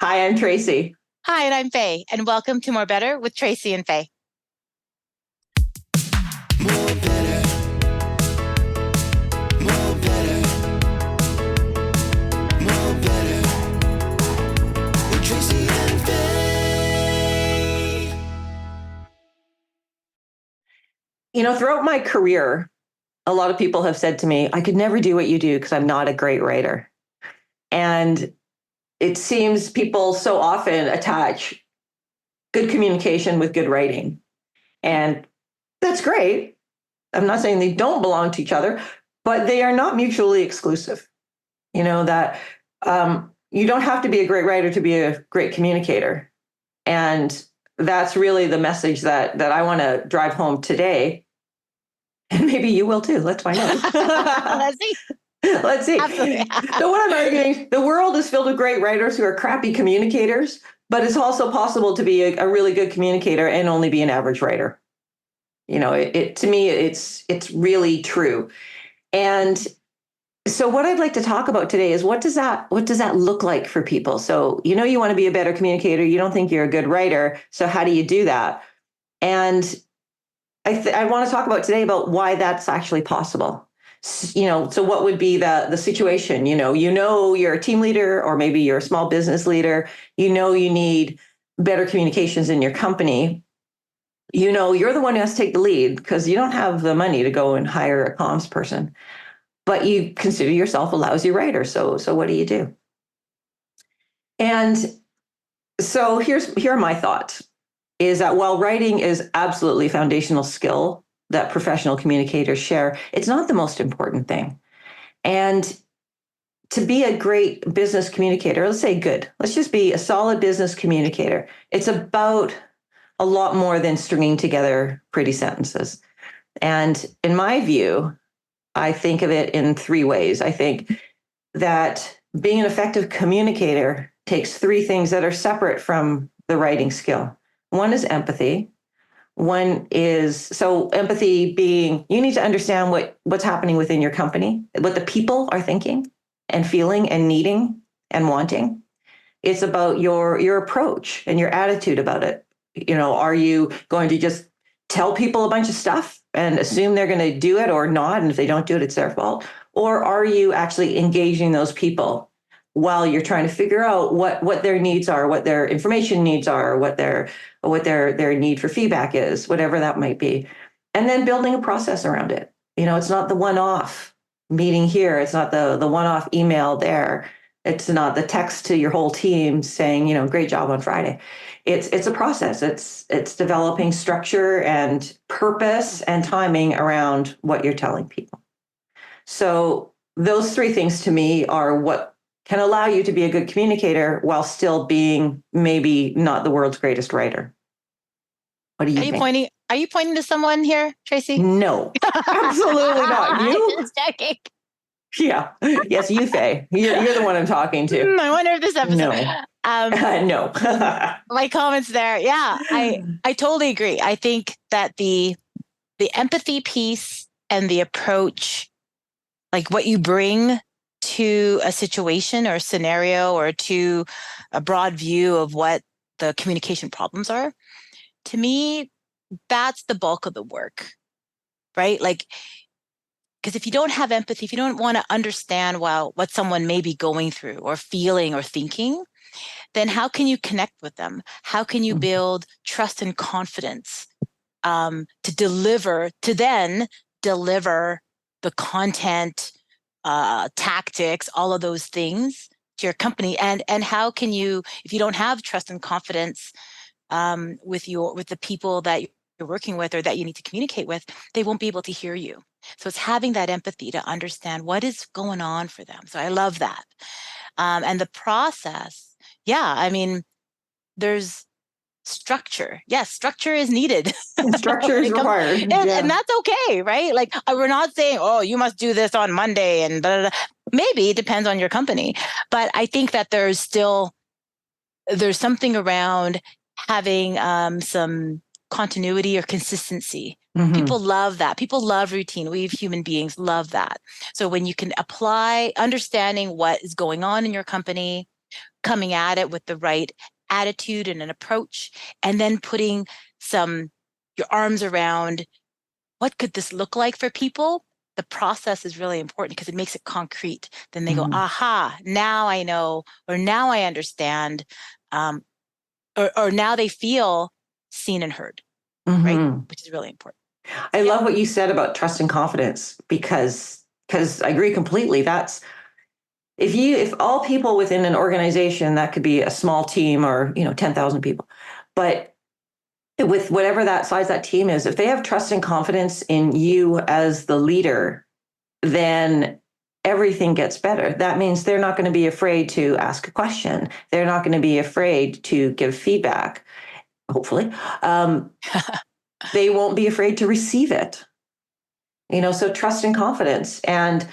Hi, I'm Tracy. Hi, and I'm Faye, and welcome to More Better with Tracy and Faye. More better, more better, more better with Tracy and Faye. Throughout my career, a lot of people have said to me, I could never do what you do because I'm not a great writer. And it seems people so often attach good communication with good writing. And that's great. I'm not saying they don't belong to each other, but they are not mutually exclusive. That you don't have to be a great writer to be a great communicator. And that's really the message that I want to drive home today. And maybe you will too. Let's find out. Let's see. Let's see. Absolutely. So what I'm arguing, the world is filled with great writers who are crappy communicators, but it's also possible to be a really good communicator and only be an average writer. To me, it's really true. And so what I'd like to talk about today is what does that look like for people? So, you want to be a better communicator. You don't think you're a good writer. So how do you do that? And I want to talk about today about why that's actually possible. So what would be the situation? You're a team leader or maybe you're a small business leader. You need better communications in your company. You're the one who has to take the lead because you don't have the money to go and hire a comms person, but you consider yourself a lousy writer. So what do you do? And so here are my thoughts, is that while writing is absolutely a foundational skill that professional communicators share, it's not the most important thing. And to be a great business communicator, let's just be a solid business communicator. It's about a lot more than stringing together pretty sentences. And in my view, I think of it in three ways. I think that being an effective communicator takes three things that are separate from the writing skill. One is empathy. Empathy being, you need to understand what's happening within your company, what the people are thinking and feeling and needing and wanting. It's about your approach and your attitude about it. Are you going to just tell people a bunch of stuff and assume they're going to do it or not? And if they don't do it, it's their fault. Or are you actually engaging those people while you're trying to figure out what their needs are, what their information needs are, what their need for feedback is, whatever that might be. And then building a process around it. It's not the one-off meeting here. It's not the one-off email there. It's not the text to your whole team saying, great job on Friday. It's a process. It's developing structure and purpose and timing around what you're telling people. So those three things to me are what can allow you to be a good communicator while still being maybe not the world's greatest writer. What do you think? Are you pointing to someone here, Tracy? No, absolutely not. You? Just checking. Yeah. Yes, you, Faye. You're the one I'm talking to. I wonder if this episode. No. My comments there. Yeah, I totally agree. I think that the empathy piece and the approach, like what you bring to a situation or a scenario or to a broad view of what the communication problems are, to me, that's the bulk of the work, right? Like, because if you don't have empathy, if you don't want to understand what someone may be going through or feeling or thinking, then how can you connect with them? How can you build trust and confidence to then deliver the content, tactics, all of those things to your company? And how can you, if you don't have trust and confidence with the people that you're working with or that you need to communicate with, they won't be able to hear you. So it's having that empathy to understand what is going on for them. So I love that. And the process, yeah, I mean, there's structure. Yes, structure is needed. Structure is required. And that's okay, right? Like we're not saying, oh, you must do this on Monday and blah, blah, blah. Maybe it depends on your company. But I think that there's something around having some continuity or consistency. Mm-hmm. People love that. People love routine. We human beings love that. So when you can apply understanding what is going on in your company, coming at it with the right attitude and an approach, and then putting your arms around what could this look like for people. The process is really important because it makes it concrete. Then they go, aha, now I know, or now I understand, or now they feel seen and heard, right? Which is really important. I love what you said about trust and confidence, because I agree completely. That's if all people within an organization, that could be a small team or 10,000 people, but with whatever that size that team is, if they have trust and confidence in you as the leader, then everything gets better. That means they're not going to be afraid to ask a question. They're not going to be afraid to give feedback, hopefully. They won't be afraid to receive it. So trust and confidence. And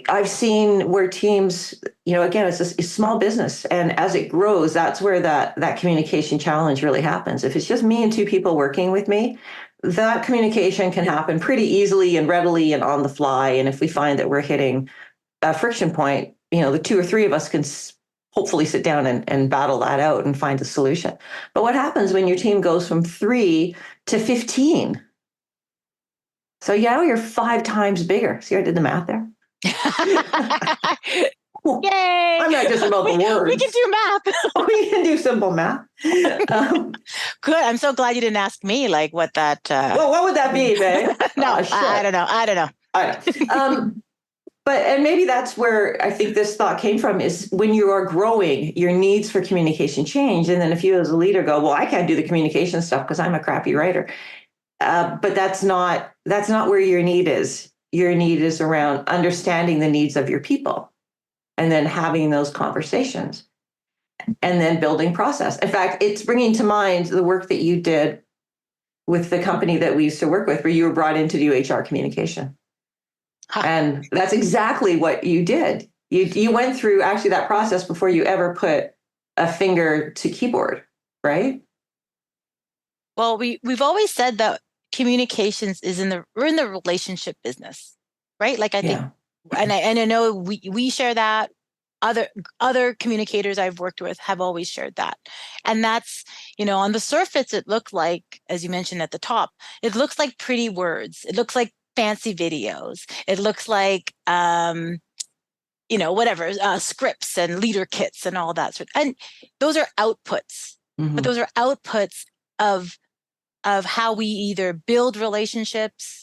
I've seen where teams, again, it's a small business. And as it grows, that's where that communication challenge really happens. If it's just me and two people working with me, that communication can happen pretty easily and readily and on the fly. And if we find that we're hitting a friction point, the two or three of us can hopefully sit down and battle that out and find a solution. But what happens when your team goes from 3 to 15? So you're 5 times bigger. See, I did the math there. Yay! I'm not just about the words. We can do math. We can do simple math. Good. I'm so glad you didn't ask me what that. Well, what would that be, babe? No, I don't know. I don't know. And maybe that's where I think this thought came from, is when you are growing, your needs for communication change. And then if you as a leader go, well, I can't do the communication stuff because I'm a crappy writer. But that's not where your need is. Your need is around understanding the needs of your people and then having those conversations and then building process. In fact, it's bringing to mind the work that you did with the company that we used to work with, where you were brought in to do HR communication. And that's exactly what you did. You went through actually that process before you ever put a finger to keyboard, right? Well, we've always said that communications we're in the relationship business, right? I think, and I know we share that. Other communicators I've worked with have always shared that. And that's, on the surface, it looked like, as you mentioned at the top, it looks like pretty words. It looks like fancy videos. It looks like, whatever, scripts and leader kits and all that sort. And those are outputs, but those are outputs of how we either build relationships,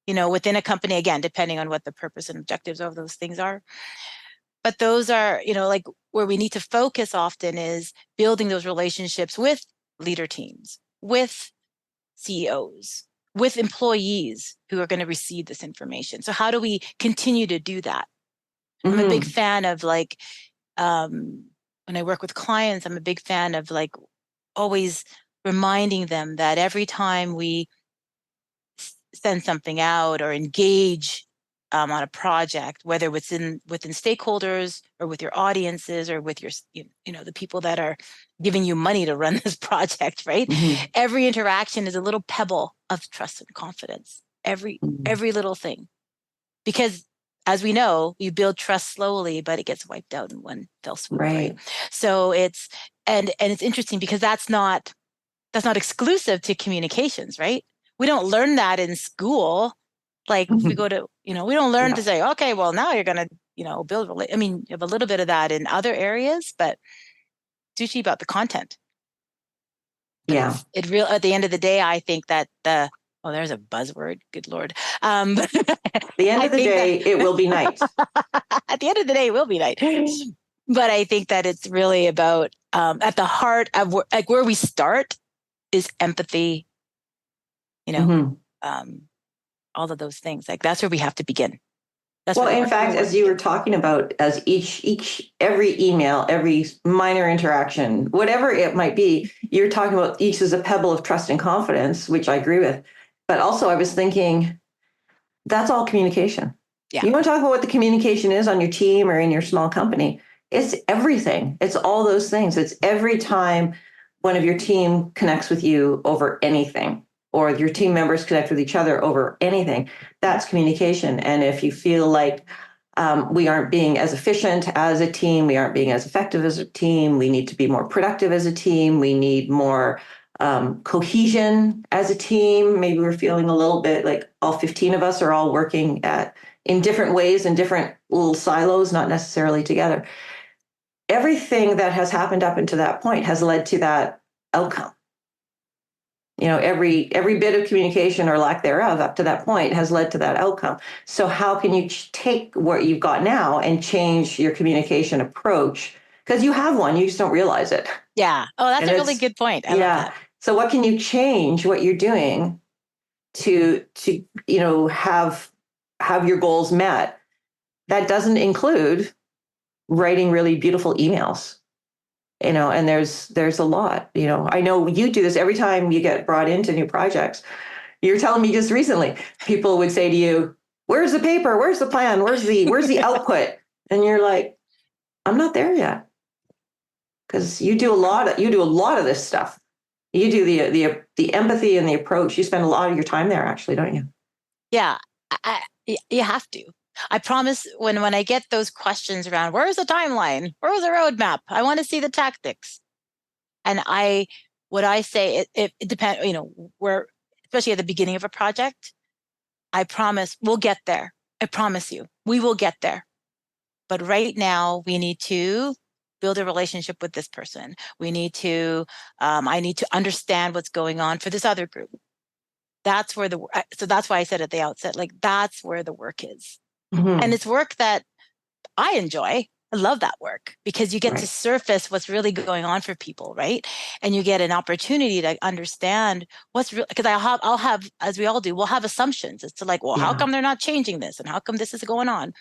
within a company, again, depending on what the purpose and objectives of those things are. But those are, where we need to focus often is building those relationships with leader teams, with CEOs, with employees who are going to receive this information. So how do we continue to do that? I'm a big fan of when I work with clients, I'm a big fan of always reminding them that every time we send something out or engage on a project, whether it's within stakeholders or with your audiences or with your, the people that are giving you money to run this project, right? Every interaction is a little pebble of trust and confidence. Every little thing, because as we know, you build trust slowly, but it gets wiped out in one fell swoop, right? So it's and it's interesting because that's not exclusive to communications, right? We don't learn that in school. We go to, we don't learn to say, okay, well, now you're going to, build. You have a little bit of that in other areas, but it's usually about the content. But at the end of the day, I think that there's a buzzword. Good Lord. The end of the day, it will be night. At the end of the day, it will be night. But I think that it's really about at the heart of where we start is empathy. All of those things. That's where we have to begin. In fact, as you were talking about, as every email, every minor interaction, whatever it might be, you're talking about each as a pebble of trust and confidence, which I agree with. But also I was thinking, that's all communication. Yeah. You want to talk about what the communication is on your team or in your small company? It's everything. It's all those things. It's every time one of your team connects with you over anything, or your team members connect with each other over anything, that's communication. And if you feel like We aren't being as efficient as a team. We aren't being as effective as a team. We need to be more productive as a team. We need more cohesion as a team. Maybe we're feeling a little bit like all 15 of us are all working in different ways, in different little silos, not necessarily together. Everything that has happened up until that point has led to that outcome. Every bit of communication or lack thereof up to that point has led to that outcome. So how can you take what you've got now and change your communication approach? Because you have one, you just don't realize it. Yeah. Oh, that's And a really good point. I love that. So what can you change what you're doing to have your goals met? That doesn't include writing really beautiful emails. And there's a lot. I know you do this every time you get brought into new projects. You're telling me just recently, people would say to you, "Where's the paper? Where's the plan? Where's the output?" And you're like, "I'm not there yet," because you do a lot of this stuff. You do the empathy and the approach. You spend a lot of your time there, actually, don't you? Yeah, you have to. I promise when I get those questions around, where's the timeline? Where's the roadmap? I want to see the tactics. And what I say, it depends, where, especially at the beginning of a project, I promise we'll get there. I promise you, we will get there. But right now we need to build a relationship with this person. We need to, I need to understand what's going on for this other group. That's where so that's why I said at the outset, like, that's where the work is. Mm-hmm. And it's work that I enjoy. I love that work because you get to surface what's really going on for people, right? And you get an opportunity to understand what's real. Because I'll have, as we all do, we'll have assumptions as to like, well, how come they're not changing this, and how come this is going on,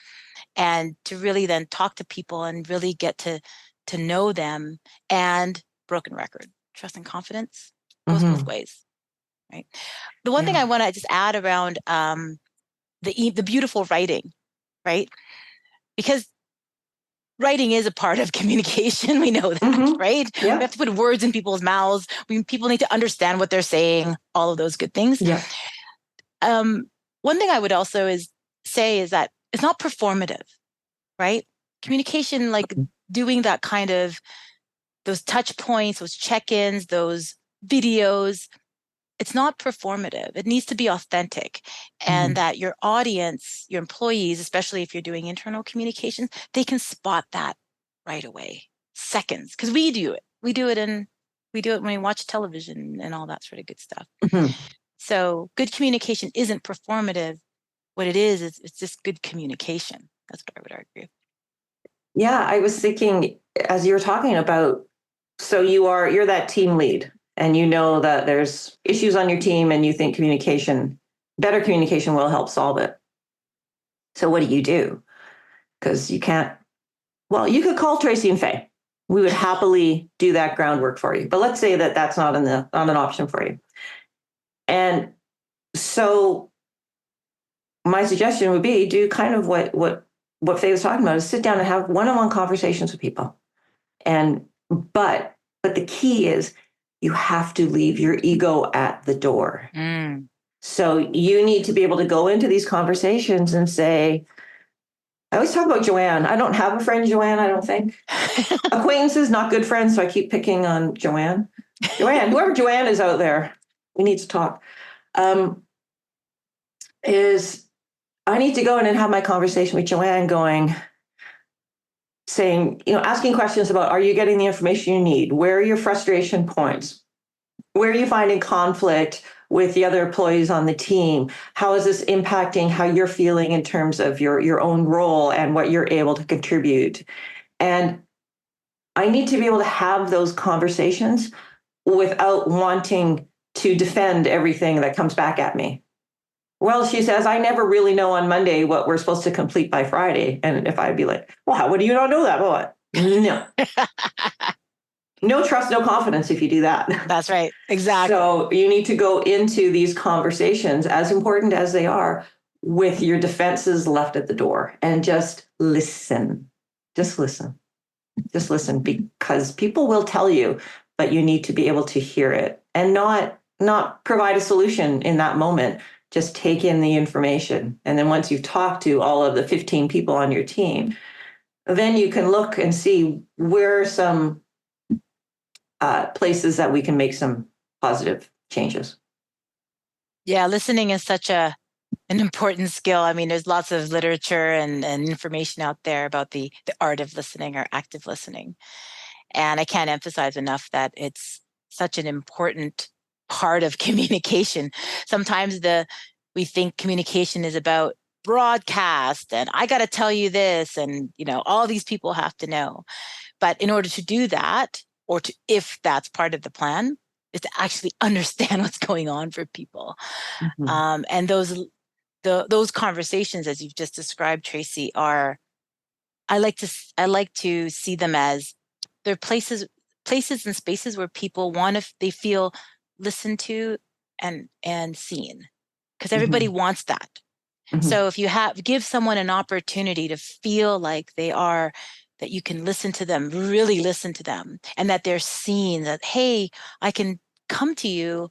and to really then talk to people and really get to know them. And broken record, trust and confidence goes both ways, right? The one thing I want to just add around the beautiful writing, right? Because writing is a part of communication. We know that, right? Yeah. We have to put words in people's mouths. People need to understand what they're saying, all of those good things. Yeah. One thing I would also say is that it's not performative, right? Communication, like doing that kind of, those touch points, those check-ins, those videos, it's not performative. It needs to be authentic. And that your audience, your employees, especially if you're doing internal communications, they can spot that right away, seconds, because we do it. We do it when we watch television and all that sort of good stuff. So good communication isn't performative. What it is it's just good communication. That's what I would argue. Yeah, I was thinking as you were talking about, so you're that team lead, and you know that there's issues on your team, and you think better communication will help solve it. So what do? Because you can't, you could call Tracy and Faye. We would happily do that groundwork for you. But let's say that that's not an option for you. And so my suggestion would be do kind of what Faye was talking about, is sit down and have one-on-one conversations with people. But the key is you have to leave your ego at the door. So you need to be able to go into these conversations and say, I always talk about Joanne. I don't have a friend, Joanne, I don't think. Acquaintances, not good friends, so I keep picking on Joanne. Joanne, whoever Joanne is out there, we need to talk. I need to go in and have my conversation with Joanne saying, asking questions about, are you getting the information you need? Where are your frustration points? Where are you finding conflict with the other employees on the team? How is this impacting how you're feeling in terms of your own role and what you're able to contribute? And I need to be able to have those conversations without wanting to defend everything that comes back at me. Well, she says, I never really know on Monday what we're supposed to complete by Friday. And if I'd be like, well, how would you not know that? Well, no. No trust, no confidence if you do that. That's right. Exactly. So you need to go into these conversations, as important as they are, with your defenses left at the door, and just listen. Just listen. Just listen, because people will tell you, but you need to be able to hear it and not provide a solution in that moment. just take in the information. And then once you've talked to all of the 15 people on your team, then you can look and see where are some places that we can make some positive changes. Yeah, listening is such an important skill. I mean, there's lots of literature and information out there about the art of listening or active listening. And I can't emphasize enough that it's such an important part of communication. Sometimes we think communication is about broadcast and I got to tell you this and all these people have to know. But in order to do that, or if that's part of the plan, is to actually understand what's going on for people. Mm-hmm. And those conversations, as you've just described, Tracy, I like to see them as they're places and spaces where people they feel listened to and seen, because everybody Mm-hmm. wants that. Mm-hmm. So if you give someone an opportunity to feel like that you can listen to them, really listen to them, and that they're seen, that, hey, I can come to you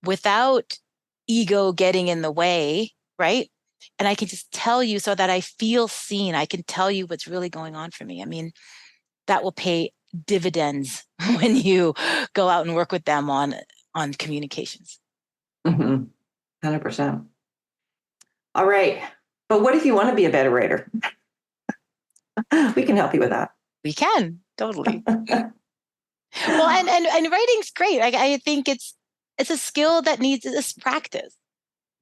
without ego getting in the way, right? And I can just tell you so that I feel seen. I can tell you what's really going on for me. I mean, that will pay dividends when you go out and work with them on communications. Mm-hmm. 100%. All right. But what if you want to be a better writer? We can help you with that. We can, totally. Well, and writing's great. I think it's a skill that needs this practice,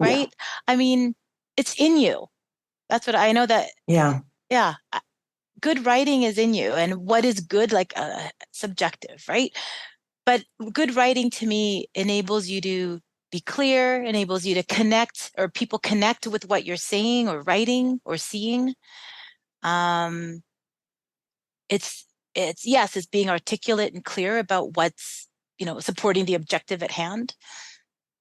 Yeah. right? I mean, it's in you. That's what I know that. Yeah. Yeah. Good writing is in you, and what is good, like subjective, right? But good writing to me enables you to be clear, enables you to connect, or people connect with what you're saying or writing or seeing. Um, it's being articulate and clear about what's supporting the objective at hand.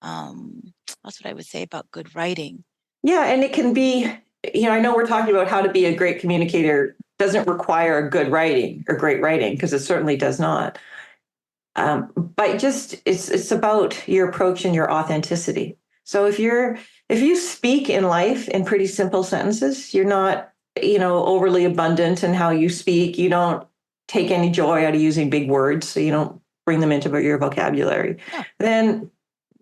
That's what I would say about good writing. Yeah. And it can be, I know we're talking about how to be a great communicator doesn't require a good writing or great writing, because it certainly does not. But just it's about your approach and your authenticity. So if you speak in life in pretty simple sentences, you're not overly abundant in how you speak. You don't take any joy out of using big words, so you don't bring them into your vocabulary. Yeah. Then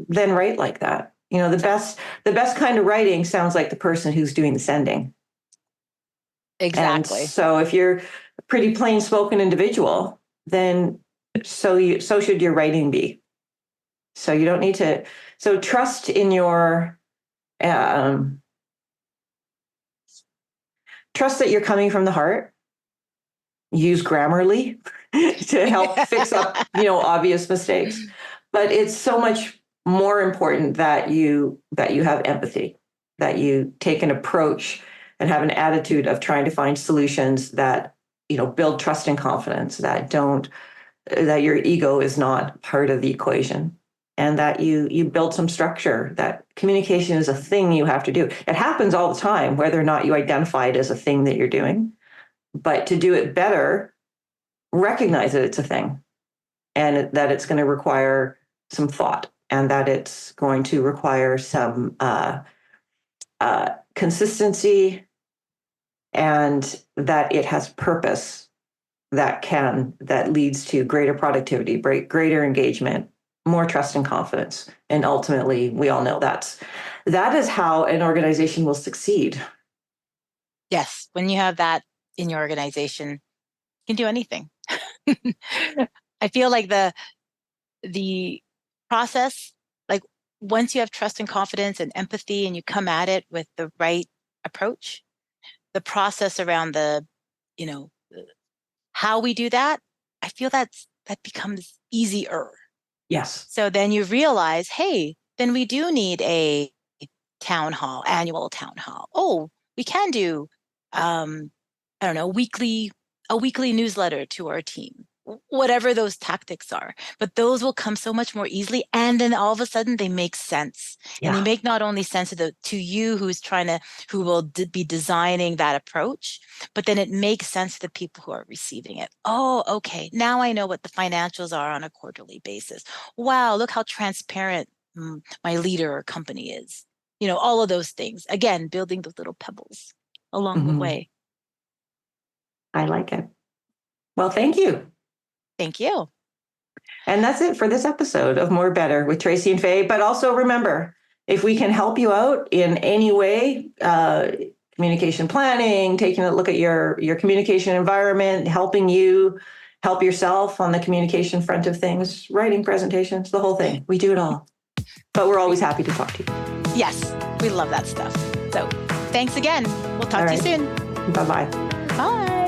write like that. The best kind of writing sounds like the person who's doing the sending. And Exactly. so if you're a pretty plain spoken individual, then so should your writing be. So you don't need to. So trust in your trust that you're coming from the heart. Use Grammarly to help fix up obvious mistakes. But it's so much more important that you have empathy, that you take an approach and have an attitude of trying to find solutions that build trust and confidence, that your ego is not part of the equation, and that you build some structure. That communication is a thing you have to do. It happens all the time, whether or not you identify it as a thing that you're doing. But to do it better, recognize that it's a thing, and that it's going to require some thought, and that it's going to require some consistency, and that it has purpose that leads to greater productivity, greater engagement, more trust and confidence. And ultimately, we all know that is how an organization will succeed. Yes, when you have that in your organization, you can do anything. I feel like the process, like once you have trust and confidence and empathy and you come at it with the right approach, the process around you know, how we do that, I feel that becomes easier. Yes. So then you realize, hey, then we do need a annual town hall. Oh, we can do, I don't know, a weekly newsletter to our team, whatever those tactics are. But those will come so much more easily. And then all of a sudden they make sense. And they Yeah. make not only sense to you who will be designing that approach, but then it makes sense to the people who are receiving it. Oh, okay. Now I know what the financials are on a quarterly basis. Wow, look how transparent my leader or company is. all of those things. Again, building those little pebbles along the way. I like it. Well, thank you. Thank you. And that's it for this episode of More Better with Tracy and Faye. But also remember, if we can help you out in any way, communication planning, taking a look at your communication environment, helping you help yourself on the communication front of things, writing presentations, the whole thing. We do it all. But we're always happy to talk to you. Yes, we love that stuff. So thanks again. We'll talk to you soon. Bye-bye. Bye.